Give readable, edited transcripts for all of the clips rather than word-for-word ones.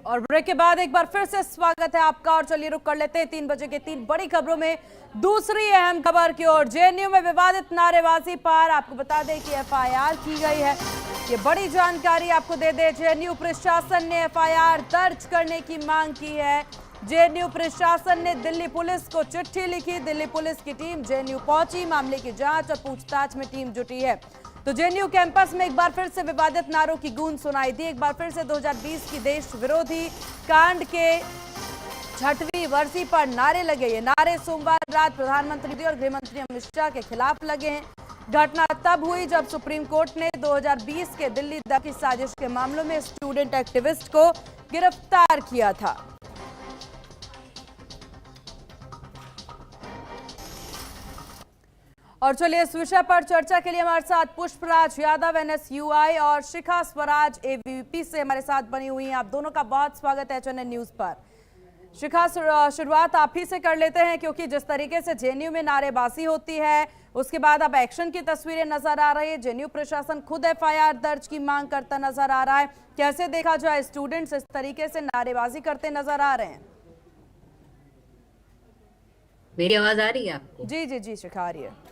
और ब्रेक के बाद एक बार फिर से स्वागत है आपका। और चलिए रुक कर लेते हैं 3 बजे के 3 बड़ी खबरों में दूसरी अहम खबर की ओर। जेएनयू में विवादित नारेबाजी पर आपको बता दें कि एफआईआर की गई है। ये बड़ी जानकारी आपको दे दें, जेएनयू प्रशासन ने एफआईआर दर्ज करने की मांग की है। जेएनयू प्रशासन ने दिल्ली पुलिस को चिट्ठी लिखी। दिल्ली पुलिस की टीम जेएनयू पहुंची। मामले की जांच और पूछताछ में टीम जुटी है। तो जेएनयू कैंपस में एक बार फिर से विवादित नारों की गूंज सुनाई दी। एक बार फिर से 2020 की देश विरोधी कांड के 6वीं वर्षी पर नारे लगे। ये नारे सोमवार रात प्रधानमंत्री और गृहमंत्री अमित शाह के खिलाफ लगे हैं। घटना तब हुई जब सुप्रीम कोर्ट ने 2020 के दिल्ली दंगे की साजिश के मामलों में स्टूडेंट एक्टिविस्ट को गिरफ्तार किया था। और चलिए इस विषय पर चर्चा के लिए हमारे साथ पुष्पराज यादव एनएसयूआई और शिखा स्वराज एबीवीपी से हमारे साथ बनी हुई हैं। आप दोनों का बहुत स्वागत है एचएनएन न्यूज पर। शिखा, शुरुआत आप ही से कर लेते हैं, क्योंकि जिस तरीके से जेएनयू में नारेबाजी होती है उसके बाद अब एक्शन की तस्वीरें नजर आ रही है। जेएनयू प्रशासन खुद एफआईआर दर्ज की मांग करता नजर आ रहा है। कैसे देखा जाए, स्टूडेंट्स इस तरीके से नारेबाजी करते नजर आ रहे हैं? मेरी आवाज आ रही है आपको? जी जी जी शिखा, आ रही है।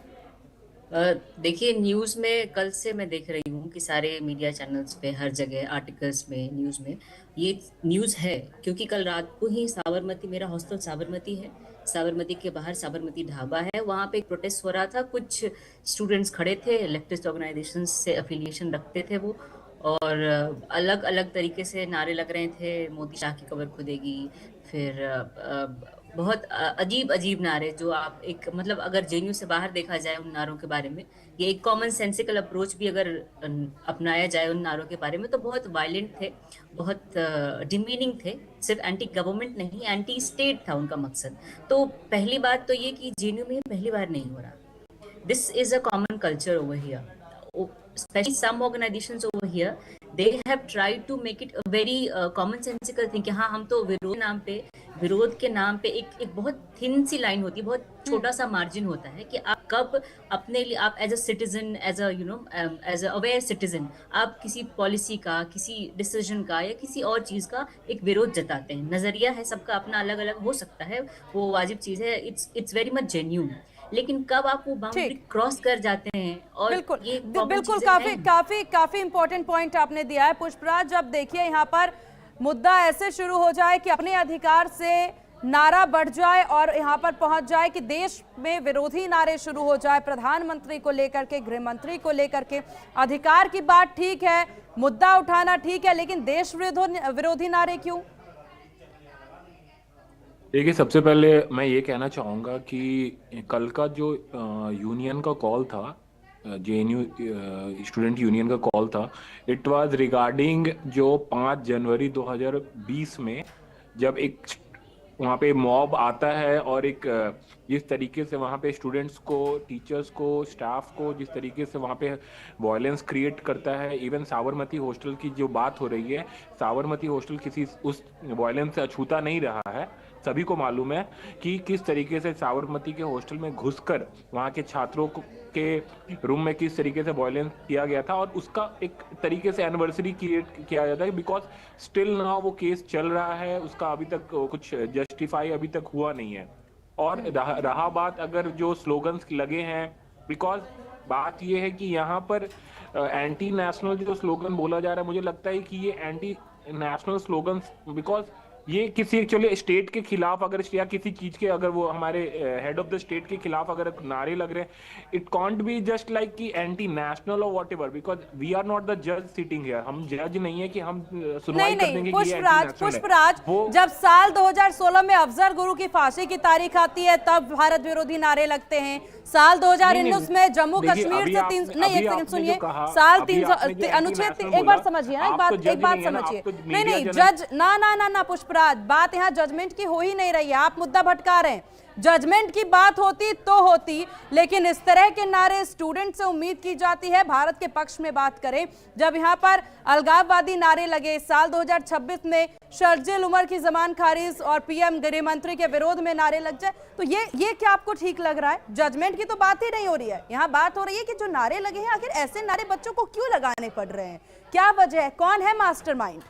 देखिए, न्यूज़ में कल से मैं देख रही हूँ कि सारे मीडिया चैनल्स पे, हर जगह आर्टिकल्स में, न्यूज़ में ये न्यूज़ है, क्योंकि कल रात को ही साबरमती, मेरा हॉस्टल साबरमती है, साबरमती के बाहर साबरमती ढाबा है, वहाँ पे एक प्रोटेस्ट हो रहा था। कुछ स्टूडेंट्स खड़े थे, लेफ्टिस्ट ऑर्गेनाइजेशन से अफिलिएशन रखते थे वो, और अलग अलग तरीके से नारे लग रहे थे। मोदी शाह की कब्र खुदेगी, फिर बहुत अजीब अजीब नारे, जो आप एक मतलब अगर जेएनयू से बाहर देखा जाए उन नारों के बारे में, ये एक कॉमन सेंसिकल अप्रोच भी अगर अपनाया जाए उन नारों के बारे में, तो बहुत वायलेंट थे, बहुत डिमीनिंग थे। सिर्फ एंटी गवर्नमेंट नहीं, एंटी स्टेट था उनका मकसद। तो पहली बात तो ये कि जेएनयू में पहली बार नहीं हो रहा। This is a common culture over here. Especially some organizations over here, they have tried to make it a very commonsensical thing कि हाँ, हम तो विरोध के नाम पे एक बहुत थिन सी लाइन होती है, बहुत छोटा सा मार्जिन होता है कि आप कब अपने लिए, आप as a citizen, as a as a aware citizen, आप किसी पॉलिसी का, किसी डिसीजन का या किसी और चीज का एक विरोध जताते हैं। नजरिया है सबका अपना, अलग अलग हो सकता है, वो वाजिब चीज है, इट्स वेरी मच जेन्यून। लेकिन कब आप वो बाउंड्री क्रॉस कर जाते हैं, और बिल्कुल ये बिल्कुल, काफी इंपॉर्टेंट पॉइंट आपने दिया है पुष्पराज। जब देखिए यहाँ पर मुद्दा ऐसे शुरू हो जाए कि अपने अधिकार से नारा बढ़ जाए और यहाँ पर पहुंच जाए कि देश में विरोधी नारे शुरू हो जाए, प्रधानमंत्री को लेकर के, गृह मंत्री को लेकर के। अधिकार की बात ठीक है, मुद्दा उठाना ठीक है, लेकिन देश विरोधी नारे क्यों? देखिए, सबसे पहले मैं ये कहना चाहूँगा कि कल का जो यूनियन का कॉल था, जेएनयू स्टूडेंट यूनियन का कॉल था, इट वाज रिगार्डिंग जो 5 जनवरी 2020 में जब एक वहाँ पे मॉब आता है और एक जिस तरीके से वहाँ पे स्टूडेंट्स को, टीचर्स को, स्टाफ को जिस तरीके से वहाँ पे वायलेंस क्रिएट करता है। इवन साबरमती हॉस्टल की जो बात हो रही है, साबरमती हॉस्टल किसी उस वायलेंस से अछूता नहीं रहा है। सभी को मालूम है कि किस तरीके से साबरमती के हॉस्टल में घुसकर वहाँ के छात्रों के रूम में किस तरीके से वायलेंस किया गया था, और उसका एक तरीके से एनिवर्सरी क्रिएट किया जाता है। बिकॉज स्टिल नाउ वो केस चल रहा है, उसका अभी तक कुछ जस्टिफाई अभी तक हुआ नहीं है। और रहा बात अगर जो स्लोगन्स लगे हैं, बिकॉज बात ये है कि यहाँ पर एंटी नेशनल जो स्लोगन बोला जा रहा है, मुझे लगता है कि ये एंटी नेशनल स्लोगन्स, बिकॉज ये किसी एक्चुअली स्टेट के खिलाफ अगर, या किसी चीज के, अगर वो हमारे हेड ऑफ द स्टेट के खिलाफ अगर नारे लग रहे हैं, it can't be just like कि एंटी नेशनल और whatever, because we are not the जज सिटिंग हियर। हम जज नहीं है कि हम सुनवाई कर देंगे कि ये पुष्पराज, जब साल 2016 में अफजल गुरु की फांसी की तारीख आती है तब भारत विरोधी नारे लगते हैं। साल 2019 में जम्मू कश्मीर से एक सेकंड सुनिए, साल 300 अनुच्छेद, एक बार समझिए ना, एक बात समझिए। नहीं जज ना पुष्पराज, बात यहाँ जजमेंट की हो ही नहीं रही है, आप मुद्दा भटका रहे हैं। जजमेंट की बात होती तो होती, लेकिन इस तरह के नारे स्टूडेंट से उम्मीद की जाती है। भारत के पक्ष में बात करें, जब यहाँ पर अलगाववादी नारे लगे, साल 2026 में शर्जील उमर की जमान खारिज और पीएम गृह मंत्री के विरोध में नारे लग जाए, तो ये क्या आपको ठीक लग रहा है? जजमेंट की तो बात ही नहीं हो रही है, यहाँ बात हो रही है कि जो नारे लगे हैं, आखिर ऐसे नारे बच्चों को क्यों लगाने पड़ रहे हैं? क्या वजह है? कौन है मास्टरमाइंड?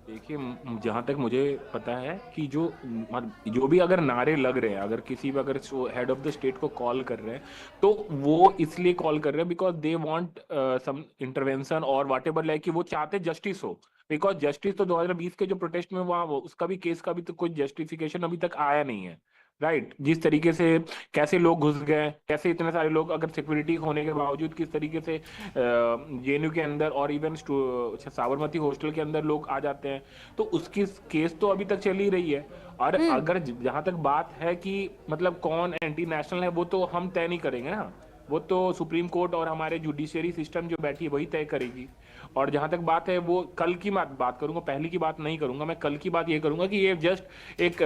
देखिए, जहां तक मुझे पता है कि जो भी अगर नारे लग रहे हैं, अगर किसी भी अगर हेड ऑफ द स्टेट को कॉल कर रहे हैं, तो वो इसलिए कॉल कर रहे हैं because they want some intervention और व्हाट एवर, लाइक कि वो चाहते जस्टिस हो। बिकॉज जस्टिस तो 2020 के जो प्रोटेस्ट में वहां उसका भी केस का भी तो कोई जस्टिफिकेशन अभी तक आया नहीं है। राइट, जिस तरीके से कैसे लोग घुस गए, कैसे इतने सारे लोग अगर सिक्योरिटी होने के बावजूद किस तरीके से जेएनयू के अंदर और इवन साबरमती हॉस्टल के अंदर लोग आ जाते हैं, तो उसकी केस तो अभी तक चल ही रही है। और अगर जहां तक बात है कि मतलब कौन एंटी नेशनल है, वो तो हम तय नहीं करेंगे ना, वो तो सुप्रीम कोर्ट और हमारे जुडिशियरी सिस्टम जो बैठी है वही तय करेगी। और जहां तक बात है, वो कल की बात करूंगा, पहली की बात नहीं करूंगा, मैं कल की बात ये करूंगा कि ये जस्ट एक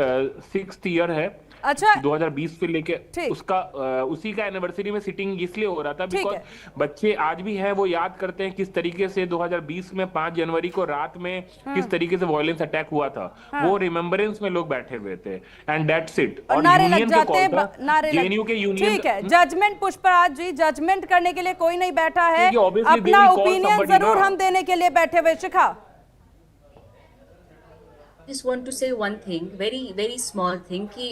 6th ईयर है। अच्छा, 2020 से लेके ठीक। उसका उसी का एनिवर्सरी में सिटिंग इसलिए हो रहा था ठीक बिकॉज है। बच्चे आज भी हैं, वो याद करते हैं किस तरीके से 2020 में 5 जनवरी को रात में किस तरीके से वायलेंस अटैक हुआ था। वो रिमेम्बरेंस में लोग बैठे हुए थे, एंड दैट्स इट। और और नारे लग यूनियन का जाते कॉल हैं, था, नारे जेएनयू के यूनियन। ठीक है, जजमेंट पुष्पराज जी, जजमेंट करने के लिए कोई नहीं बैठा है, क्योंकि obviously they अपना will call ओपिनियन somebody जरूर ना। हम देने के लिए बैठे हुए। शिखा, just want to say one thing, very very small thing कि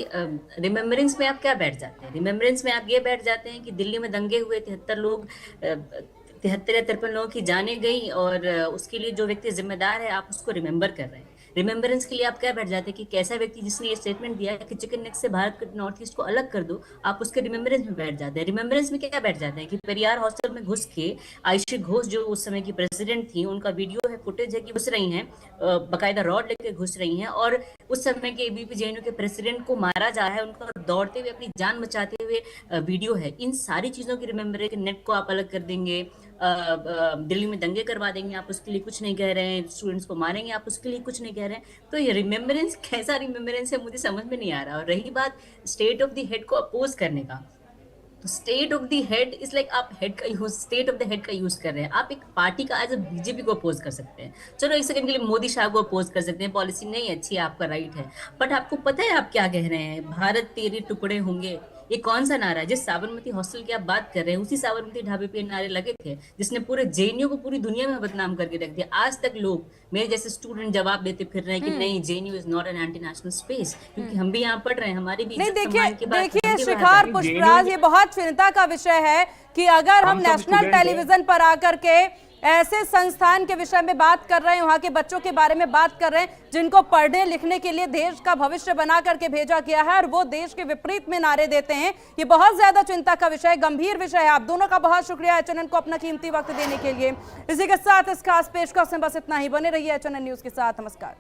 रिमेम्बरेंस में आप क्या बैठ जाते हैं? रिमेम्बरेंस में आप ये बैठ जाते हैं कि दिल्ली में दंगे हुए, 73 लोग 73 या 53 लोगों की जाने गई, और उसके लिए जो व्यक्ति जिम्मेदार है आप उसको रिमेम्बर कर रहे हैं। रिमेम्बरेंस के लिए आप क्या बैठ जाते हैं कि कैसा व्यक्ति जिसने ये स्टेटमेंट दिया है कि चिकन नेक से भारत के नॉर्थ ईस्ट को अलग कर दो, आप उसके रिमेम्बरेंस में बैठ जाते हैं। रिमेम्बरेंस में क्या बैठ जाते हैं कि पेरियार हॉस्टल में घुस के आयशी घोष जो उस समय की प्रेसिडेंट थी, उनका वीडियो है, फुटेज है कि घुस रही हैं, बाकायदा रॉड लेके घुस रही हैं, और उस समय के एबीपी जेएनयू के प्रेसिडेंट को मारा जा रहा है, उनका दौड़ते हुए अपनी जान बचाते हुए वीडियो है। इन सारी चीजों की रिमेम्बर, नेट को आप अलग कर देंगे, दिल्ली में दंगे करवा देंगे, आप उसके लिए कुछ नहीं कह रहे हैं, स्टूडेंट्स को मारेंगे, आप उसके लिए कुछ नहीं कह रहे हैं, तो ये रिमेम्बरेंस कैसा रिमेम्बरेंस है मुझे समझ में नहीं आ रहा। और रही बात स्टेट ऑफ द हेड को अपोज करने का, तो state of the head is like आप हेड का use, state of the head का यूज कर रहे हैं। आप एक पार्टी का एज अ बीजेपी को अपोज कर सकते हैं, चलो एक सेकंड के लिए मोदी शाह को अपोज कर सकते हैं, पॉलिसी नहीं अच्छी है, आपका राइट है, बट आपको पता है आप क्या कह रहे हैं? भारत तेरे टुकड़े होंगे, ये कौन सा नारा है? जिस साबरमती हॉस्टल की आप बात कर रहे हैं, उसी साबरमती ढाबे पे नारे लगे थे जिसने पूरे जेएनयू को पूरी दुनिया में बदनाम करके रख दिया। आज तक लोग, मेरे जैसे स्टूडेंट जवाब देते फिर रहे हैं कि नहीं, JNU is not an anti national space, क्योंकि हम भी यहाँ पढ़ रहे हैं, हमारी भी नहीं, इज्जत देखिए सम्मान की बात देखिए हम भी शिखार बढ़ाते हैं। पुष्पराज, ये बहुत चिंता का विषय है कि अगर हम हम सब नेशनल स्टूडेंट हैं। टेलीविजन पर आकर के ऐसे संस्थान के विषय में बात कर रहे हैं, वहां के बच्चों के बारे में बात कर रहे हैं जिनको पढ़ने लिखने के लिए देश का भविष्य बना करके भेजा गया है, और वो देश के विपरीत में नारे देते हैं, ये बहुत ज्यादा चिंता का विषय, गंभीर विषय है। आप दोनों का बहुत शुक्रिया एचएनएन को अपना कीमती वक्त देने के लिए। इसी के साथ इस खास पेशकश में बस इतना ही। बने रहिए एचएनएन न्यूज के साथ। नमस्कार।